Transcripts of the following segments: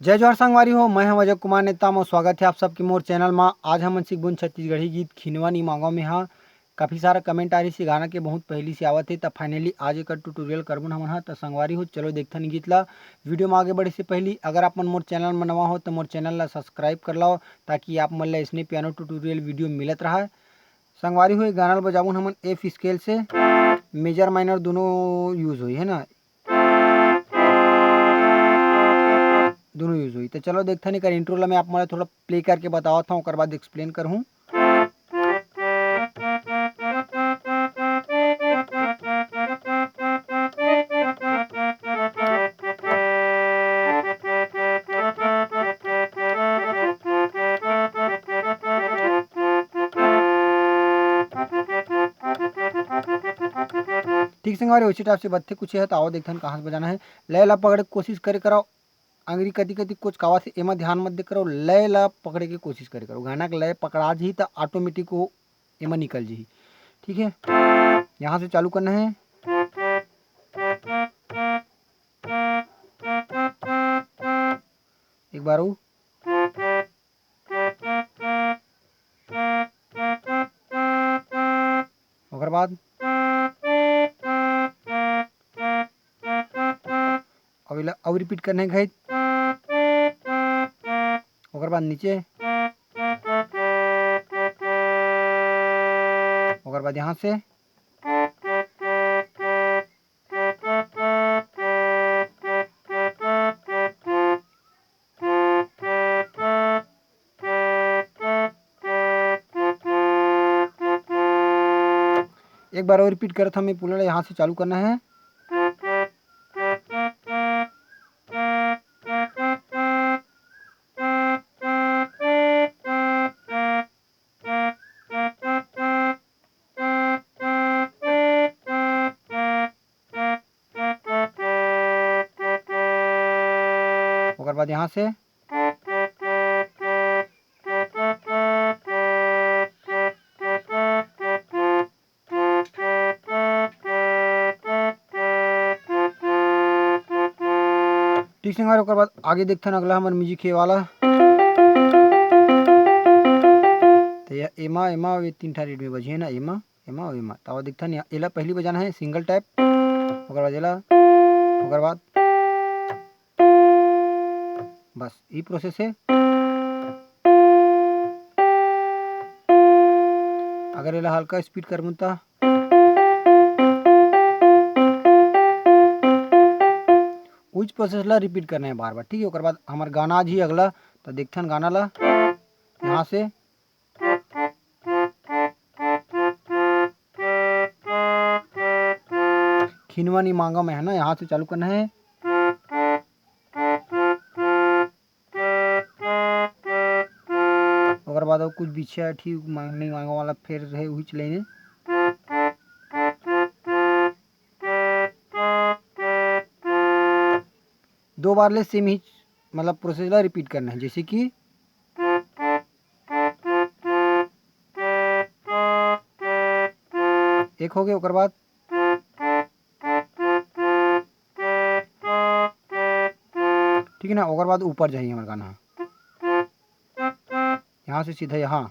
जय जोहार संगवारी हो, मैं हम अजय कुमार नेता में स्वागत है आप सबके मोर चैनल में। आज हम सिखबुन छत्तीसगढ़ी गीत खिनवा नी मांगो में हाँ काफ़ी सारा कमेंट आ रही सी गाना के बहुत पहली से आवत है। तब फाइनली आज एक ट्यूटोरियल करबुन हमन हाँ। तो संगवारी हो चलो देखते नहीं गीत ला। वीडियो में आगे बढ़े से पहले अगर आप मन मोर चैनल में नवा हो तो मोर चैनल ला सब्सक्राइब कर लो, ताकि आप मन ला इसने पियानो ट्यूटोरियल वीडियो मिलत रहा है। संगवारी हो गाना ला बजाबुन हमन एफ स्केल से, मेजर माइनर दोनों यूज हुई है ना, दोनों यूज हुई। तो चलो देखते नहीं कर इंट्रो ला मैं आप मैं थोड़ा प्ले करके बतावा था, और बाद एक्सप्लेन कर हूँ। ठीक संगवारी उसी टाइप से बत्थे कुछ है तो आओ देखते हैं कहाँ से बजाना है। लय ला पकड़े के कोशिश करे करो, अंगरी कदी कदी कुछ कावा से एमा ध्यान मत दे करो। लय ला पकड़े की कोशिश करे करो, गाना का लय पकड़ा जी तो ऑटोमेटिक वो एमा निकल जी। ठीक है, यहाँ से चालू करना है। एक बार वो ओकर बाद अब रिपीट करने है। ओकर बाद नीचे, ओकर बाद यहाँ से, एक बार और रिपीट कर था मैं पूरा यहाँ से चालू करना है। ओकर बाद यहाँ से, ठीक है। ओकर बाद आगे देखते हैं अगला हमारे म्यूजिक है वाला। तो यह एमा एमा ये तीन ठा रेड में बजी है ना, एमा एमा और एमा। तो देखते हैं एला पहली बजाना है सिंगल टैप, ओकर बाद एला, ओकर बाद बस ये प्रोसेस है। अगर एला हल्का स्पीड करबूँ तो उस प्रोसेस ला रिपीट करना है बार बार। ठीक है, ओकर बाद हमार गाना जी अगला। तो देखते हैं गाना ला यहाँ से, खिनवा नी मांगा में है ना, यहाँ से चालू करना है। ओकर बाद कुछ पीछे ठीक नहीं मांगा वाला फिर है वही चलेंगे। दो बार ले सेम ही मतलब प्रोसेस ला रिपीट करना है। जैसे कि एक हो गया, ओकर बाद ठीक है ना। ओकर बाद ऊपर जाइए हमारा गाना, यहाँ से सीधा यहाँ।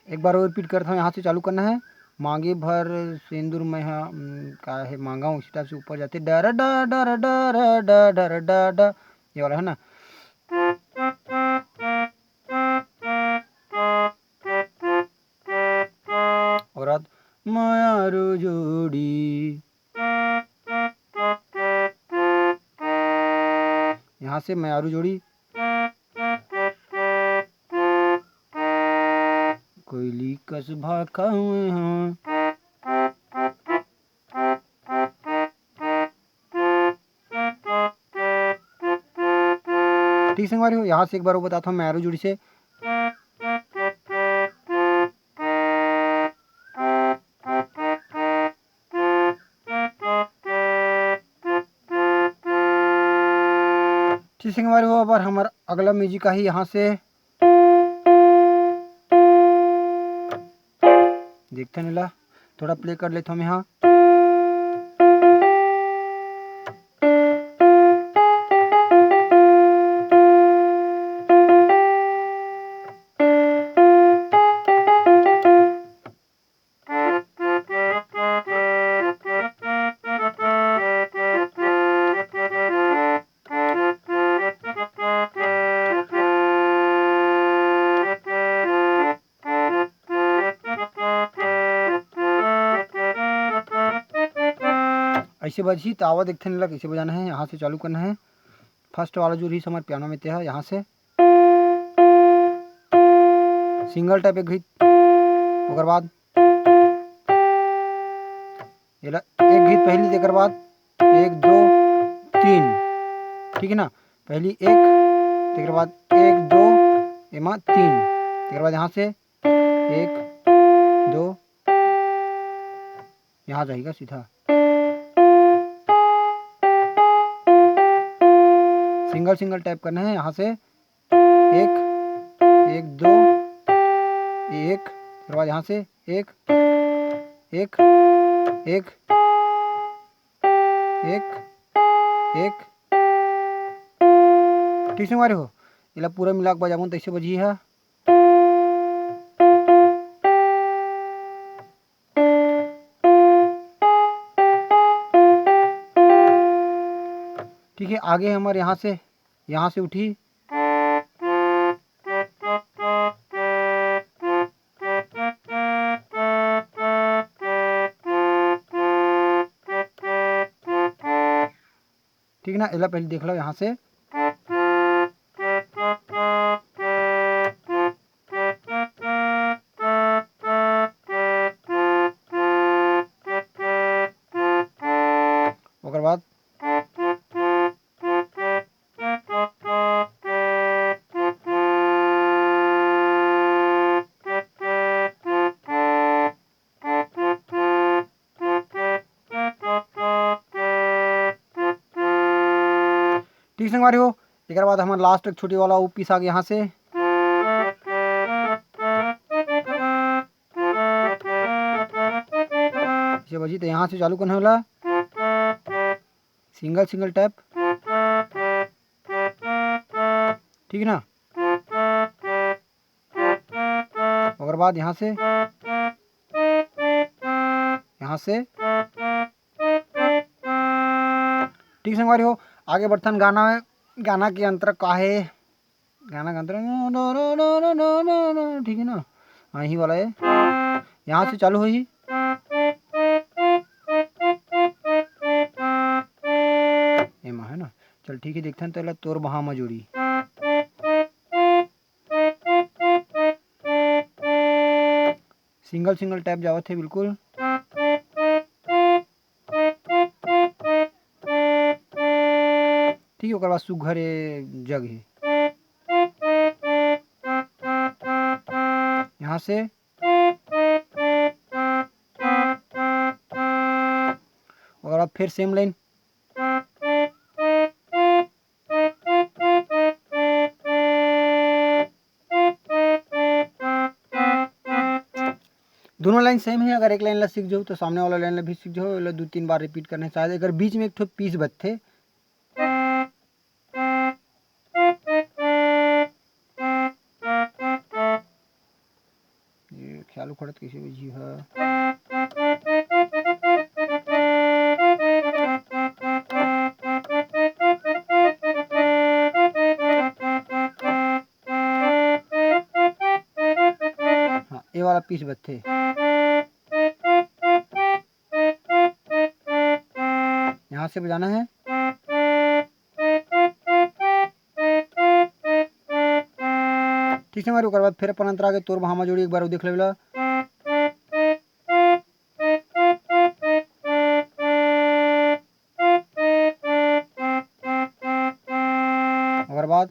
एक बार और रिपीट करता हूँ, यहाँ से चालू करना है। मांगे भर सिंदूर में का है मांगा हूँ, इसी टाइप से ऊपर जाते डर डर डर डर डर डर डर डर, ये वाला है ना। और बाद मायारू जोड़ी, यहाँ से मायारू जोड़ी, कोयली कस भाखा हुए हाँ। ठीक संगवारी हो, यहाँ से एक बार वो बताता हूँ मायारू जोड़ी से। ठीक संगवारी हो, अब हमारा अगला म्यूजिक आई यहाँ से। देखते नहीं ला, थोड़ा प्ले कर लेता हूँ यहाँ। ऐसे बजी तो आवा देखते नहीं लगा कैसे बजाना है। यहाँ से चालू करना है। फर्स्ट वाला जो रीस हमारे पियानो में ते है, यहाँ से सिंगल टैप एक गीत, ओकर बाद एक गीत पहली, तेकर बाद 1 2 3, ठीक है ना। पहली 1, तेकर बाद 1 2 एमा 3, तेकर बाद यहाँ से 1 2, यहाँ जाएगा सीधा। सिंगल सिंगल टैप करना है। यहाँ से 1 1 2 1, फिर बाद यहाँ से 1 1 1 1 1, ठीक से मारे हो। इला पूरा मिला के बजाबून तैसे बजी है। ठीक है, आगे हमारे यहाँ से उठी। ठीक ना, इला पहले देख लो यहाँ से। ओकर बाद ठीक से हमारे हो। एक बाद हमारे लास्ट एक छोटी वाला वो पीस आ गया यहाँ से। इसे बजी तो यहाँ से चालू करने वाला सिंगल सिंगल टैप, ठीक है ना। और बाद यहाँ से ठीक से हमारी हो। आगे बढ़तन गाना के अंतर का है, गाना का अंतर ठीक है ना। हाँ यही वाला है, यहाँ से चालू हुई। एमा है ना। चल ठीक है, देखते हैं तो तोर बहा मजूरी। सिंगल सिंगल टैप जावत है बिल्कुल। ठीक है, ओकर बाद सुघर जग है। यहाँ से ओकर बाद फिर सेम लाइन। दोनों लाइन सेम है। अगर एक लाइन ला सीख जाओ तो सामने वाला लाइन ला भी सीख जाओ। 2-3 बार रिपीट करने शायद। अगर बीच में एक ठो पीस बचते, ये ख्याल उखड़त कैसे बजी है। हाँ ये वाला पीस बचते, यहाँ से बजाना है। ठीक है हमारे ओकर बाद फिर अपन अंतर आगे तोर बहा जोड़ी एक बार देख लेला। ओकर बाद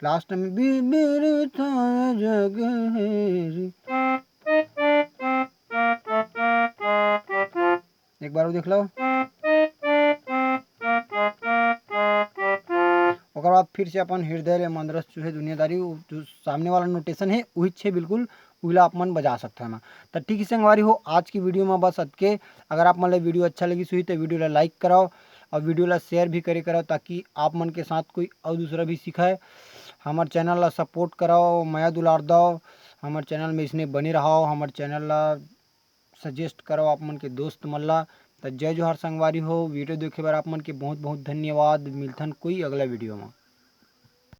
लास्ट में भी मेरे था जग है। एक बार देख लो। ओकर बाद फिर से अपन हृदय मंद्रस चूहे दुनियादारी जो सामने वाला नोटेशन है वही छे बिल्कुल उला आप मन बजा सकते हैं। तो ठीक है संगवारी हो, आज की वीडियो में बस अतके। अगर आप मन वीडियो अच्छा लगी सुई तो वीडियो ला लाइक कराओ और वीडियो ला शेयर भी करे कराओ, ताकि आप मन के साथ कोई और दूसरा भी सीखाए। हमारे चैनल ला सपोर्ट कराओ, माया दुलार दो, हमारे चैनल में इसने बने रहो। हमारे चैनल ला सजेस्ट करो आप मन के दोस्त मन ला। तो जय जोहार संगवारी हो। वीडियो देखे बार आप मन के बहुत बहुत धन्यवाद। मिलथन कोई अगला वीडियो में।